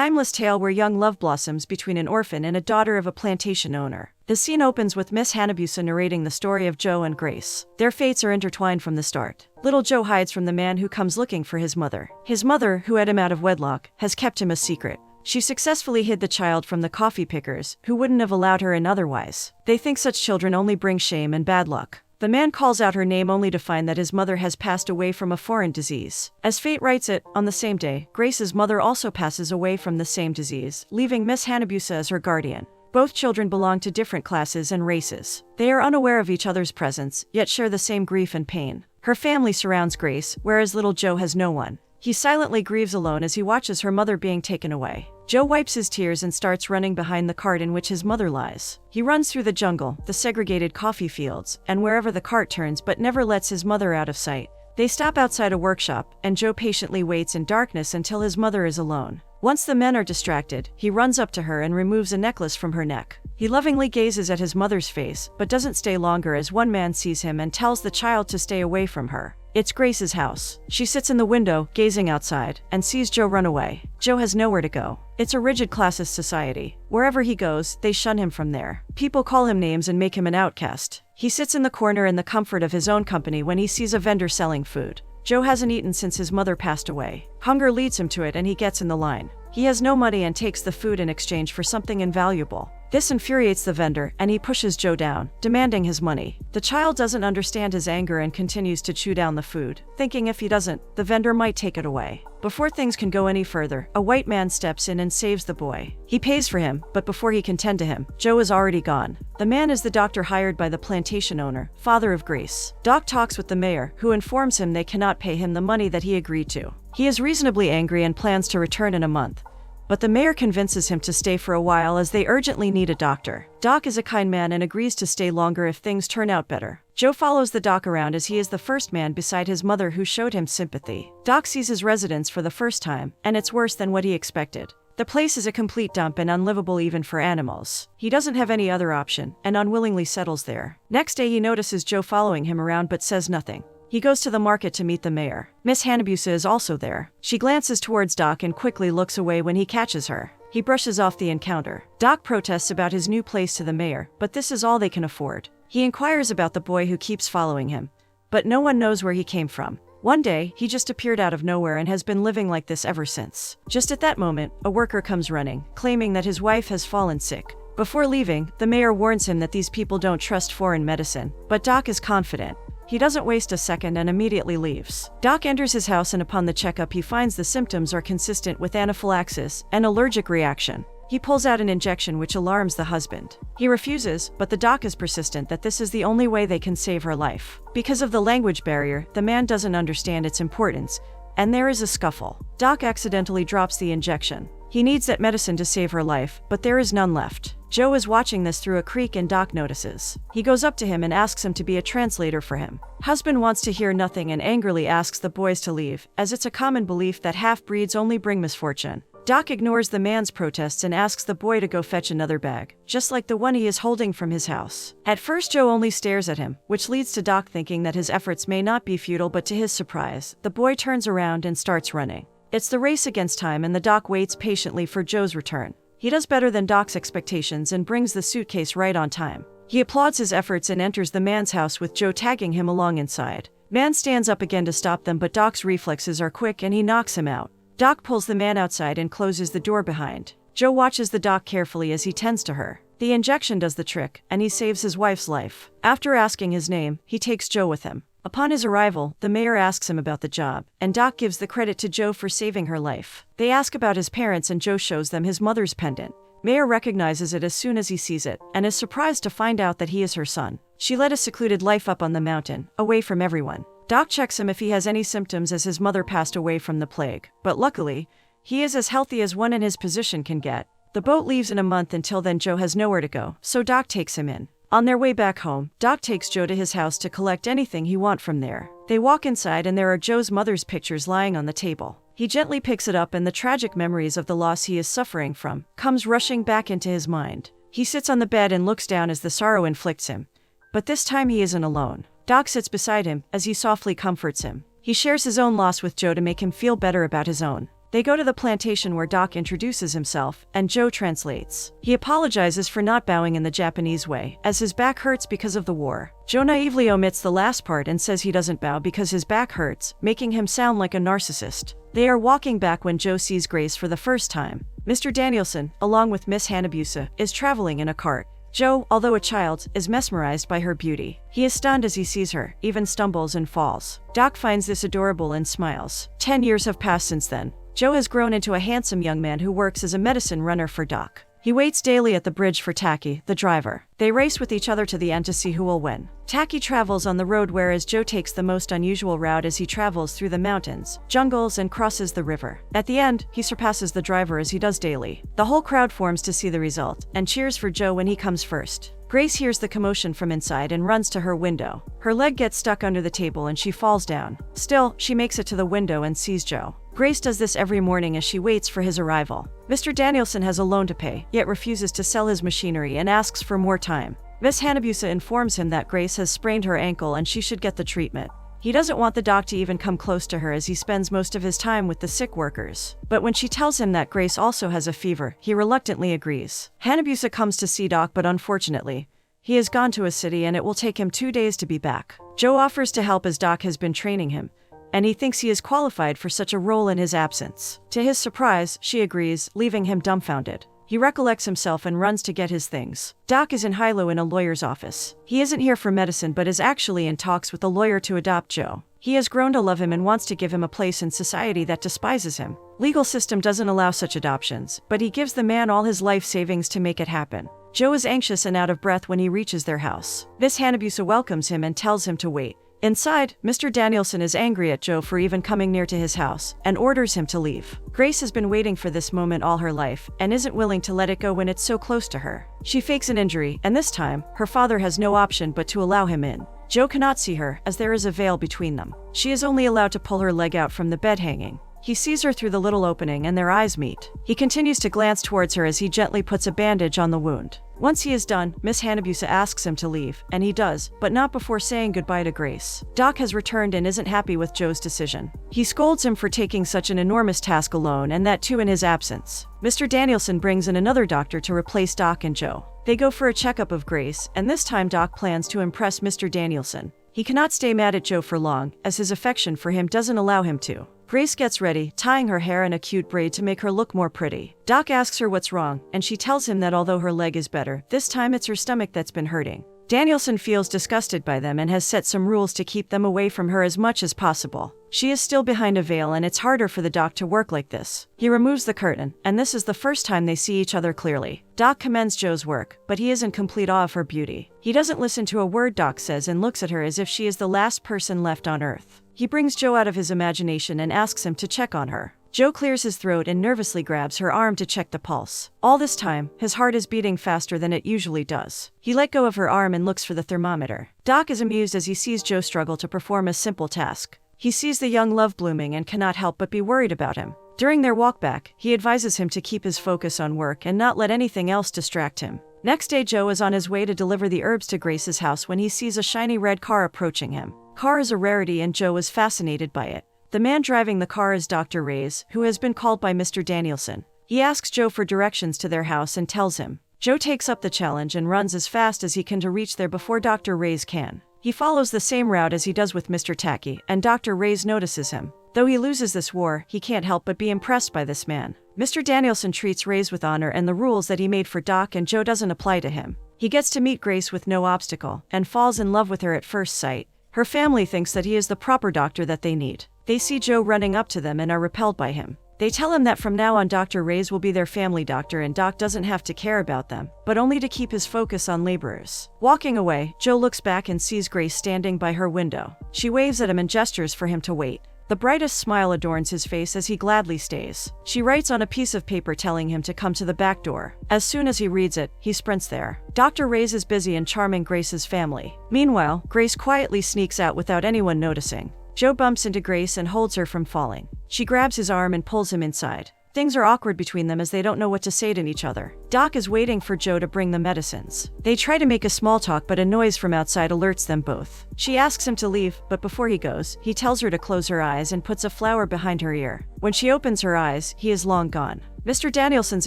timeless tale where young love blossoms between an orphan and a daughter of a plantation owner. The scene opens with Miss Hanabusa narrating the story of Joe and Grace. Their fates are intertwined from the start. Little Joe hides from the man who comes looking for his mother. His mother, who had him out of wedlock, has kept him a secret. She successfully hid the child from the coffee pickers, who wouldn't have allowed her in otherwise. They think such children only bring shame and bad luck. The man calls out her name only to find that his mother has passed away from a foreign disease. As fate writes it, on the same day, Grace's mother also passes away from the same disease, leaving Miss Hanabusa as her guardian. Both children belong to different classes and races. They are unaware of each other's presence, yet share the same grief and pain. Her family surrounds Grace, whereas little Joe has no one. He silently grieves alone as he watches her mother being taken away. Joe wipes his tears and starts running behind the cart in which his mother lies. He runs through the jungle, the segregated coffee fields, and wherever the cart turns but never lets his mother out of sight. They stop outside a workshop, and Joe patiently waits in darkness until his mother is alone. Once the men are distracted, he runs up to her and removes a necklace from her neck. He lovingly gazes at his mother's face, but doesn't stay longer as one man sees him and tells the child to stay away from her. It's Grace's house. She sits in the window, gazing outside, and sees Joe run away. Joe has nowhere to go. It's a rigid classist society. Wherever he goes, they shun him from there. People call him names and make him an outcast. He sits in the corner in the comfort of his own company when he sees a vendor selling food. Joe hasn't eaten since his mother passed away. Hunger leads him to it and he gets in the line. He has no money and takes the food in exchange for something invaluable. This infuriates the vendor, and he pushes Joe down, demanding his money. The child doesn't understand his anger and continues to chew down the food, thinking if he doesn't, the vendor might take it away. Before things can go any further, a white man steps in and saves the boy. He pays for him, but before he can tend to him, Joe is already gone. The man is the doctor hired by the plantation owner, father of Grace. Doc talks with the mayor, who informs him they cannot pay him the money that he agreed to. He is reasonably angry and plans to return in a month. But the mayor convinces him to stay for a while as they urgently need a doctor. Doc is a kind man and agrees to stay longer if things turn out better. Joe follows the doc around as he is the first man beside his mother who showed him sympathy. Doc sees his residence for the first time, and it's worse than what he expected. The place is a complete dump and unlivable even for animals. He doesn't have any other option, and unwillingly settles there. Next day he notices Joe following him around but says nothing. He goes to the market to meet the mayor. Miss Hanabusa is also there. She glances towards Doc and quickly looks away when he catches her. He brushes off the encounter. Doc protests about his new place to the mayor, but this is all they can afford. He inquires about the boy who keeps following him, but no one knows where he came from. One day, he just appeared out of nowhere and has been living like this ever since. Just at that moment, a worker comes running, claiming that his wife has fallen sick. Before leaving, the mayor warns him that these people don't trust foreign medicine, but Doc is confident. He doesn't waste a second and immediately leaves. Doc enters his house and upon the checkup he finds the symptoms are consistent with anaphylaxis, an allergic reaction. He pulls out an injection which alarms the husband. He refuses, but the doc is persistent that this is the only way they can save her life. Because of the language barrier, the man doesn't understand its importance, and there is a scuffle. Doc accidentally drops the injection. He needs that medicine to save her life, but there is none left. Joe is watching this through a creek and Doc notices. He goes up to him and asks him to be a translator for him. Husband wants to hear nothing and angrily asks the boys to leave, as it's a common belief that half-breeds only bring misfortune. Doc ignores the man's protests and asks the boy to go fetch another bag, just like the one he is holding from his house. At first Joe only stares at him, which leads to Doc thinking that his efforts may not be futile, but to his surprise, the boy turns around and starts running. It's the race against time and the doc waits patiently for Joe's return. He does better than Doc's expectations and brings the suitcase right on time. He applauds his efforts and enters the man's house with Joe tagging him along inside. Man stands up again to stop them, but Doc's reflexes are quick and he knocks him out. Doc pulls the man outside and closes the door behind. Joe watches the doc carefully as he tends to her. The injection does the trick, and he saves his wife's life. After asking his name, he takes Joe with him. Upon his arrival, the mayor asks him about the job, and Doc gives the credit to Joe for saving her life. They ask about his parents and Joe shows them his mother's pendant. Mayor recognizes it as soon as he sees it, and is surprised to find out that he is her son. She led a secluded life up on the mountain, away from everyone. Doc checks him if he has any symptoms as his mother passed away from the plague, but luckily, he is as healthy as one in his position can get. The boat leaves in a month. Until then Joe has nowhere to go, so Doc takes him in. On their way back home, Doc takes Joe to his house to collect anything he wants from there. They walk inside and there are Joe's mother's pictures lying on the table. He gently picks it up and the tragic memories of the loss he is suffering from comes rushing back into his mind. He sits on the bed and looks down as the sorrow inflicts him. But this time he isn't alone. Doc sits beside him as he softly comforts him. He shares his own loss with Joe to make him feel better about his own. They go to the plantation where Doc introduces himself, and Joe translates. He apologizes for not bowing in the Japanese way, as his back hurts because of the war. Joe naively omits the last part and says he doesn't bow because his back hurts, making him sound like a narcissist. They are walking back when Joe sees Grace for the first time. Mr. Danielson, along with Miss Hanabusa, is traveling in a cart. Joe, although a child, is mesmerized by her beauty. He is stunned as he sees her, even stumbles and falls. Doc finds this adorable and smiles. 10 years have passed since then. Joe has grown into a handsome young man who works as a medicine runner for Doc. He waits daily at the bridge for Taki, the driver. They race with each other to the end to see who will win. Taki travels on the road whereas Joe takes the most unusual route as he travels through the mountains, jungles, and crosses the river. At the end, he surpasses the driver as he does daily. The whole crowd forms to see the result, and cheers for Joe when he comes first. Grace hears the commotion from inside and runs to her window. Her leg gets stuck under the table and she falls down. Still, she makes it to the window and sees Joe. Grace does this every morning as she waits for his arrival. Mr. Danielson has a loan to pay, yet refuses to sell his machinery and asks for more time. Miss Hanabusa informs him that Grace has sprained her ankle and she should get the treatment. He doesn't want the doc to even come close to her as he spends most of his time with the sick workers. But when she tells him that Grace also has a fever, he reluctantly agrees. Hanabusa comes to see Doc, but unfortunately, he has gone to a city and it will take him 2 days to be back. Joe offers to help as Doc has been training him, and he thinks he is qualified for such a role in his absence. To his surprise, she agrees, leaving him dumbfounded. He recollects himself and runs to get his things. Doc is in Hilo in a lawyer's office. He isn't here for medicine but is actually in talks with a lawyer to adopt Joe. He has grown to love him and wants to give him a place in society that despises him. Legal system doesn't allow such adoptions, but he gives the man all his life savings to make it happen. Joe is anxious and out of breath when he reaches their house. Miss Hanabusa welcomes him and tells him to wait. Inside, Mr. Danielson is angry at Joe for even coming near to his house, and orders him to leave. Grace has been waiting for this moment all her life, and isn't willing to let it go when it's so close to her. She fakes an injury, and this time, her father has no option but to allow him in. Joe cannot see her, as there is a veil between them. She is only allowed to pull her leg out from the bed hanging. He sees her through the little opening and their eyes meet. He continues to glance towards her as he gently puts a bandage on the wound. Once he is done, Miss Hanabusa asks him to leave, and he does, but not before saying goodbye to Grace. Doc has returned and isn't happy with Joe's decision. He scolds him for taking such an enormous task alone, and that too in his absence. Mr. Danielson brings in another doctor to replace Doc and Joe. They go for a checkup of Grace, and this time Doc plans to impress Mr. Danielson. He cannot stay mad at Joe for long, as his affection for him doesn't allow him to. Grace gets ready, tying her hair in a cute braid to make her look more pretty. Doc asks her what's wrong, and she tells him that although her leg is better, this time it's her stomach that's been hurting. Danielson feels disgusted by them and has set some rules to keep them away from her as much as possible. She is still behind a veil and it's harder for the doc to work like this. He removes the curtain, and this is the first time they see each other clearly. Doc commends Joe's work, but he is in complete awe of her beauty. He doesn't listen to a word Doc says and looks at her as if she is the last person left on Earth. He brings Joe out of his imagination and asks him to check on her. Joe clears his throat and nervously grabs her arm to check the pulse. All this time, his heart is beating faster than it usually does. He let go of her arm and looks for the thermometer. Doc is amused as he sees Joe struggle to perform a simple task. He sees the young love blooming and cannot help but be worried about him. During their walk back, he advises him to keep his focus on work and not let anything else distract him. Next day, Joe is on his way to deliver the herbs to Grace's house when he sees a shiny red car approaching him. Car is a rarity and Joe is fascinated by it. The man driving the car is Dr. Reyes, who has been called by Mr. Danielson. He asks Joe for directions to their house and tells him. Joe takes up the challenge and runs as fast as he can to reach there before Dr. Reyes can. He follows the same route as he does with Mr. Taki, and Dr. Reyes notices him. Though he loses this war, he can't help but be impressed by this man. Mr. Danielson treats Reyes with honor, and the rules that he made for Doc and Joe doesn't apply to him. He gets to meet Grace with no obstacle, and falls in love with her at first sight. Her family thinks that he is the proper doctor that they need. They see Joe running up to them and are repelled by him. They tell him that from now on Dr. Reyes will be their family doctor and Doc doesn't have to care about them, but only to keep his focus on laborers. Walking away, Joe looks back and sees Grace standing by her window. She waves at him and gestures for him to wait. The brightest smile adorns his face as he gladly stays. She writes on a piece of paper telling him to come to the back door. As soon as he reads it, he sprints there. Dr. Reyes is busy in charming Grace's family. Meanwhile, Grace quietly sneaks out without anyone noticing. Joe bumps into Grace and holds her from falling. She grabs his arm and pulls him inside. Things are awkward between them as they don't know what to say to each other. Doc is waiting for Joe to bring the medicines. They try to make a small talk, but a noise from outside alerts them both. She asks him to leave, but before he goes, he tells her to close her eyes and puts a flower behind her ear. When she opens her eyes, he is long gone. Mr. Danielson's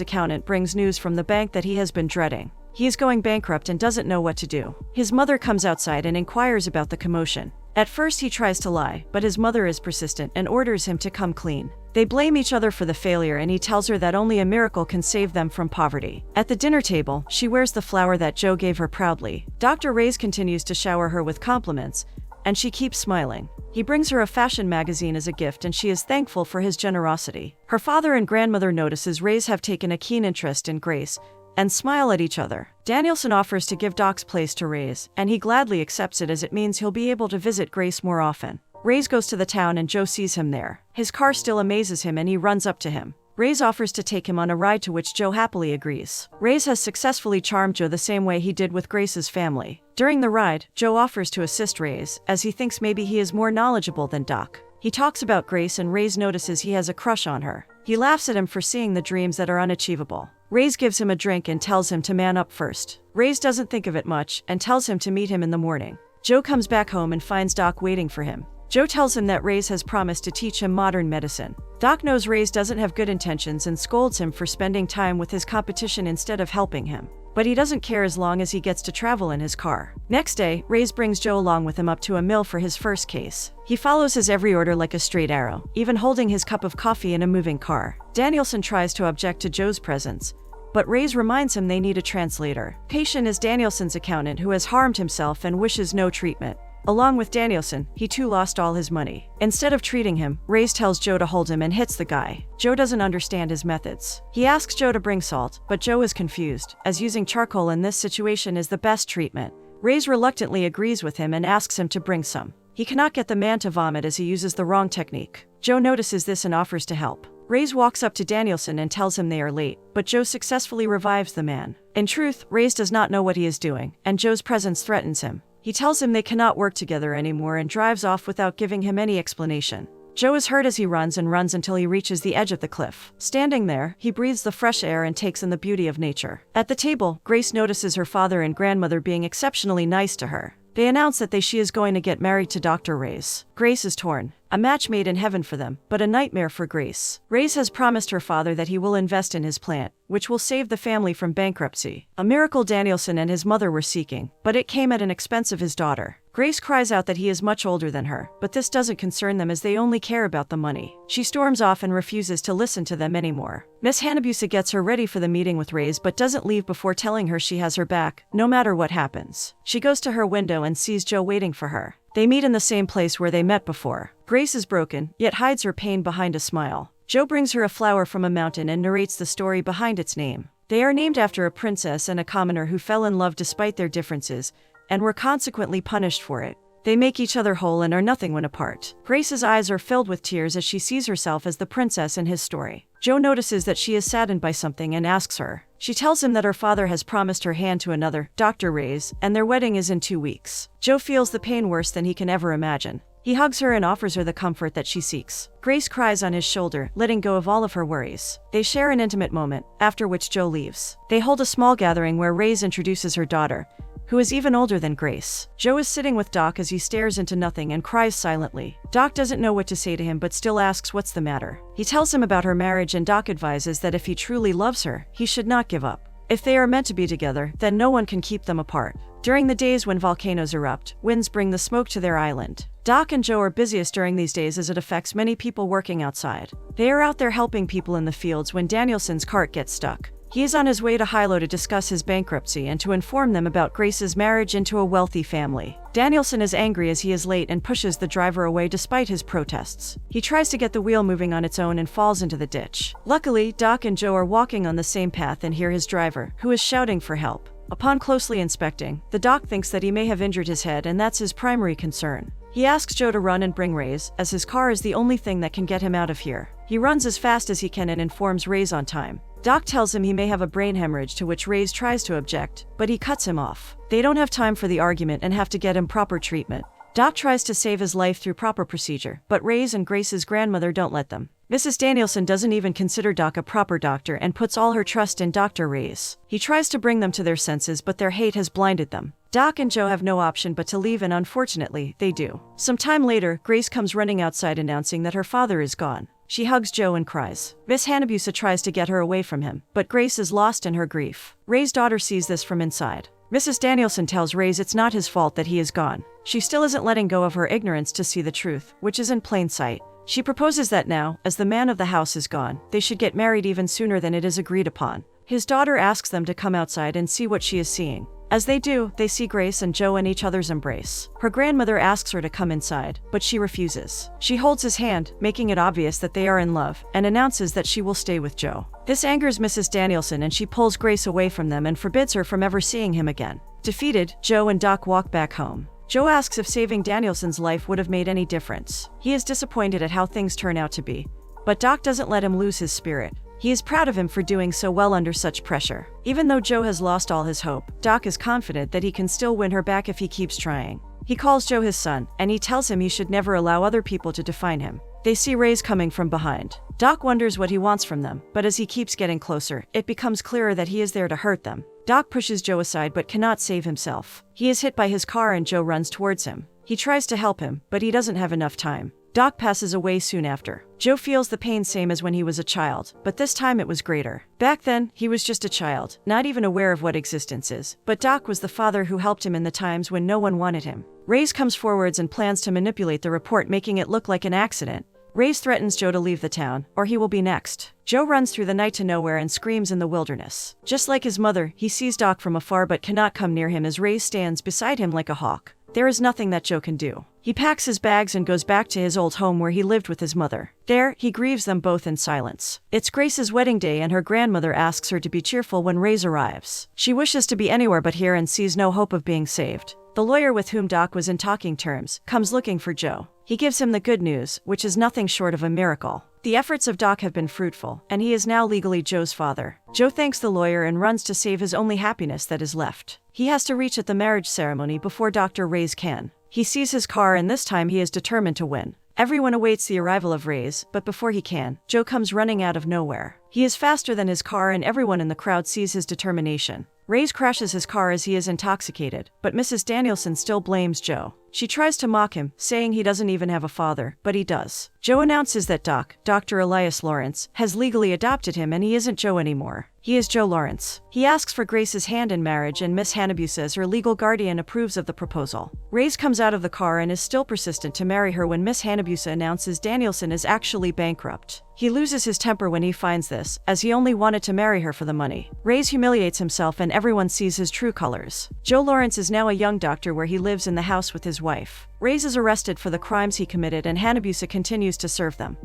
accountant brings news from the bank that he has been dreading. He is going bankrupt and doesn't know what to do. His mother comes outside and inquires about the commotion. At first he tries to lie, but his mother is persistent and orders him to come clean. They blame each other for the failure and he tells her that only a miracle can save them from poverty. At the dinner table, she wears the flower that Joe gave her proudly. Dr. Reyes continues to shower her with compliments, and she keeps smiling. He brings her a fashion magazine as a gift and she is thankful for his generosity. Her father and grandmother notices Reyes have taken a keen interest in Grace and smile at each other. Danielson offers to give Doc's place to Reyes, and he gladly accepts it as it means he'll be able to visit Grace more often. Reyes goes to the town and Joe sees him there. His car still amazes him and he runs up to him. Reyes offers to take him on a ride, to which Joe happily agrees. Reyes has successfully charmed Joe the same way he did with Grace's family. During the ride, Joe offers to assist Reyes, as he thinks maybe he is more knowledgeable than Doc. He talks about Grace and Reyes notices he has a crush on her. He laughs at him for seeing the dreams that are unachievable. Reyes gives him a drink and tells him to man up first. Reyes doesn't think of it much and tells him to meet him in the morning. Joe comes back home and finds Doc waiting for him. Joe tells him that Reyes has promised to teach him modern medicine. Doc knows Reyes doesn't have good intentions and scolds him for spending time with his competition instead of helping him. But he doesn't care as long as he gets to travel in his car. Next day, Reyes brings Joe along with him up to a mill for his first case. He follows his every order like a straight arrow, even holding his cup of coffee in a moving car. Danielson tries to object to Joe's presence, but Reyes reminds him they need a translator. Patient is Danielson's accountant, who has harmed himself and wishes no treatment. Along with Danielson, he too lost all his money. Instead of treating him, Reyes tells Joe to hold him and hits the guy. Joe doesn't understand his methods. He asks Joe to bring salt, but Joe is confused, as using charcoal in this situation is the best treatment. Reyes reluctantly agrees with him and asks him to bring some. He cannot get the man to vomit as he uses the wrong technique. Joe notices this and offers to help. Reyes walks up to Danielson and tells him they are late, but Joe successfully revives the man. In truth, Reyes does not know what he is doing, and Joe's presence threatens him. He tells him they cannot work together anymore and drives off without giving him any explanation. Joe is hurt as he runs until he reaches the edge of the cliff. Standing there, he breathes the fresh air and takes in the beauty of nature. At the table, Grace notices her father and grandmother being exceptionally nice to her. They announce that she is going to get married to Dr. Reyes. Grace is torn. A match made in heaven for them, but a nightmare for Grace. Reyes has promised her father that he will invest in his plant, which will save the family from bankruptcy. A miracle Danielson and his mother were seeking, but it came at an expense of his daughter. Grace cries out that he is much older than her, but this doesn't concern them as they only care about the money. She storms off and refuses to listen to them anymore. Miss Hanabusa gets her ready for the meeting with Reyes but doesn't leave before telling her she has her back, no matter what happens. She goes to her window and sees Joe waiting for her. They meet in the same place where they met before. Grace is broken, yet hides her pain behind a smile. Joe brings her a flower from a mountain and narrates the story behind its name. They are named after a princess and a commoner who fell in love despite their differences, and were consequently punished for it. They make each other whole and are nothing when apart. Grace's eyes are filled with tears as she sees herself as the princess in his story. Joe notices that she is saddened by something and asks her. She tells him that her father has promised her hand to another, Dr. Reyes, and their wedding is in 2 weeks. Joe feels the pain worse than he can ever imagine. He hugs her and offers her the comfort that she seeks. Grace cries on his shoulder, letting go of all of her worries. They share an intimate moment, after which Joe leaves. They hold a small gathering where Reyes introduces her daughter, who is even older than Grace. Joe is sitting with Doc as he stares into nothing and cries silently. Doc doesn't know what to say to him but still asks what's the matter. He tells him about her marriage and Doc advises that if he truly loves her, he should not give up. If they are meant to be together, then no one can keep them apart. During the days when volcanoes erupt, winds bring the smoke to their island. Doc and Joe are busiest during these days as it affects many people working outside. They are out there helping people in the fields when Danielson's cart gets stuck. He is on his way to Hilo to discuss his bankruptcy and to inform them about Grace's marriage into a wealthy family. Danielson is angry as he is late and pushes the driver away despite his protests. He tries to get the wheel moving on its own and falls into the ditch. Luckily, Doc and Joe are walking on the same path and hear his driver, who is shouting for help. Upon closely inspecting, the doc thinks that he may have injured his head and that's his primary concern. He asks Joe to run and bring Reyes, as his car is the only thing that can get him out of here. He runs as fast as he can and informs Reyes on time. Doc tells him he may have a brain hemorrhage, to which Reyes tries to object, but he cuts him off. They don't have time for the argument and have to get him proper treatment. Doc tries to save his life through proper procedure, but Ray's and Grace's grandmother don't let them. Mrs. Danielson doesn't even consider Doc a proper doctor and puts all her trust in Dr. Ray's. He tries to bring them to their senses, but their hate has blinded them. Doc and Joe have no option but to leave, and unfortunately, they do. Some time later, Grace comes running outside announcing that her father is gone. She hugs Joe and cries. Miss Hanabusa tries to get her away from him, but Grace is lost in her grief. Ray's daughter sees this from inside. Mrs. Danielson tells Ray's it's not his fault that he is gone. She still isn't letting go of her ignorance to see the truth, which is in plain sight. She proposes that now, as the man of the house is gone, they should get married even sooner than it is agreed upon. His daughter asks them to come outside and see what she is seeing. As they do, they see Grace and Joe in each other's embrace. Her grandmother asks her to come inside, but she refuses. She holds his hand, making it obvious that they are in love, and announces that she will stay with Joe. This angers Mrs. Danielson, and she pulls Grace away from them and forbids her from ever seeing him again. Defeated, Joe and Doc walk back home. Joe asks if saving Danielson's life would have made any difference. He is disappointed at how things turn out to be, but Doc doesn't let him lose his spirit. He is proud of him for doing so well under such pressure. Even though Joe has lost all his hope, Doc is confident that he can still win her back if he keeps trying. He calls Joe his son, and he tells him he should never allow other people to define him. They see Ray's coming from behind. Doc wonders what he wants from them, but as he keeps getting closer, it becomes clearer that he is there to hurt them. Doc pushes Joe aside but cannot save himself. He is hit by his car and Joe runs towards him. He tries to help him, but he doesn't have enough time. Doc passes away soon after. Joe feels the pain same as when he was a child, but this time it was greater. Back then, he was just a child, not even aware of what existence is, but Doc was the father who helped him in the times when no one wanted him. Ray's comes forwards and plans to manipulate the report, making it look like an accident. Ray's threatens Joe to leave the town, or he will be next. Joe runs through the night to nowhere and screams in the wilderness. Just like his mother, he sees Doc from afar but cannot come near him as Ray stands beside him like a hawk. There is nothing that Joe can do. He packs his bags and goes back to his old home where he lived with his mother. There, he grieves them both in silence. It's Grace's wedding day and her grandmother asks her to be cheerful when Ray's arrives. She wishes to be anywhere but here and sees no hope of being saved. The lawyer with whom Doc was in talking terms comes looking for Joe. He gives him the good news, which is nothing short of a miracle. The efforts of Doc have been fruitful, and he is now legally Joe's father. Joe thanks the lawyer and runs to save his only happiness that is left. He has to reach at the marriage ceremony before Dr. Ray's can. He sees his car and this time he is determined to win. Everyone awaits the arrival of Ray's, but before he can, Joe comes running out of nowhere. He is faster than his car and everyone in the crowd sees his determination. Ray's crashes his car as he is intoxicated, but Mrs. Danielson still blames Joe. She tries to mock him, saying he doesn't even have a father, but he does. Joe announces that Dr. Elias Lawrence, has legally adopted him and he isn't Joe anymore. He is Joe Lawrence. He asks for Grace's hand in marriage and Miss Hanabusa as her legal guardian approves of the proposal. Ray's comes out of the car and is still persistent to marry her when Miss Hanabusa announces Danielson is actually bankrupt. He loses his temper when he finds this, as he only wanted to marry her for the money. Ray's humiliates himself and everyone sees his true colors. Joe Lawrence is now a young doctor where he lives in the house with his wife. Ray's is arrested for the crimes he committed and Hanabusa continues to serve them.